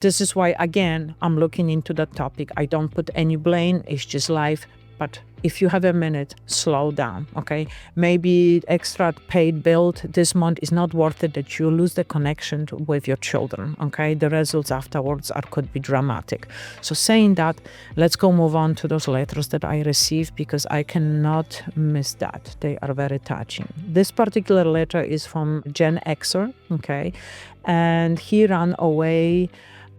This is why, again, I'm looking into that topic. I don't put any blame. It's just life. But if you have a minute, slow down, okay? Maybe extra paid bill this month is not worth it, that you lose the connection with your children, okay? The results afterwards could be dramatic. So saying that, let's go move on to those letters that I received, because I cannot miss that. They are very touching. This particular letter is from Gen Xer, okay? And he ran away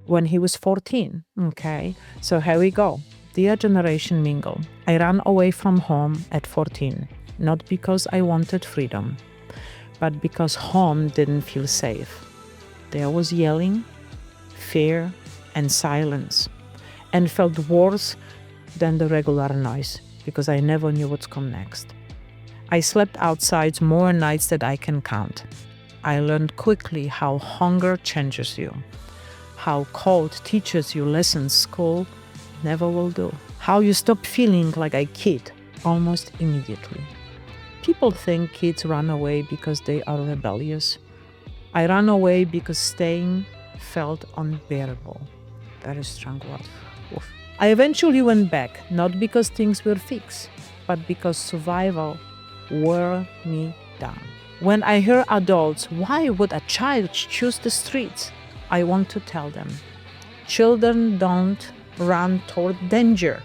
when he was 14, okay? So here we go. Dear Generation Mingle, I ran away from home at 14, not because I wanted freedom, but because home didn't feel safe. There was yelling, fear, and silence, and felt worse than the regular noise, because I never knew what's come next. I slept outside more nights than I can count. I learned quickly how hunger changes you, how cold teaches you lessons school never will do, how you stop feeling like a kid almost immediately. People think kids run away because they are rebellious. I ran away because staying felt unbearable. Very strong word. Oof. I eventually went back, not because things were fixed, but because survival wore me down. When I hear adults, why would a child choose the streets? I want to tell them, children don't run toward danger.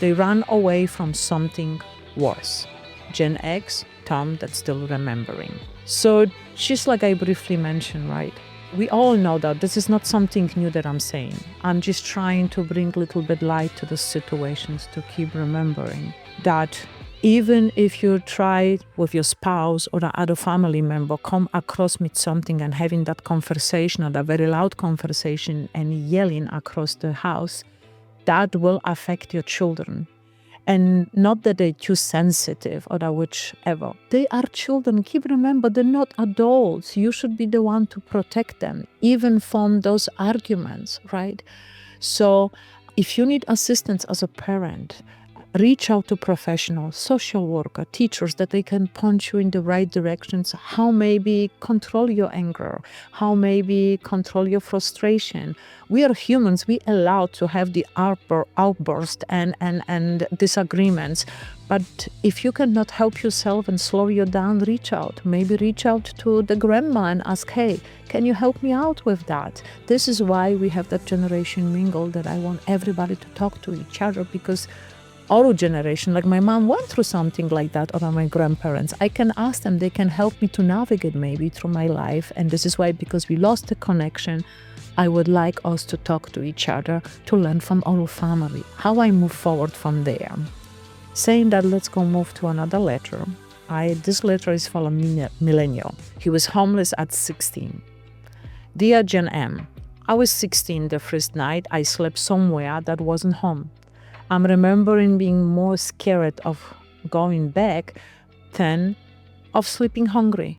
They run away from something worse. Gen X, Tom, that's still remembering. So just like I briefly mentioned, right? We all know that this is not something new that I'm saying. I'm just trying to bring a little bit light to the situations, to keep remembering that even if you try with your spouse or other family member, come across with something and having that conversation, or a very loud conversation, and yelling across the house, that will affect your children. And not that they're too sensitive or that whichever. They are children. Keep remember, they're not adults. You should be the one to protect them, even from those arguments, right? So if you need assistance as a parent, reach out to professionals, social worker, teachers, that they can point you in the right directions, how maybe control your anger, how maybe control your frustration. We are humans, we allowed to have the outburst and disagreements. But if you cannot help yourself and slow you down, reach out. Maybe reach out to the grandma and ask, hey, can you help me out with that? This is why we have that generation mingle, that I want everybody to talk to each other, because our generation, like my mom went through something like that, or my grandparents. I can ask them, they can help me to navigate maybe through my life. And this is why, because we lost the connection, I would like us to talk to each other, to learn from our family, how I move forward from there. Saying that, let's go move to another letter. This letter is from a millennial. He was homeless at 16. Dear Gen M, I was 16 the first night I slept somewhere that wasn't home. I'm remembering being more scared of going back than of sleeping hungry.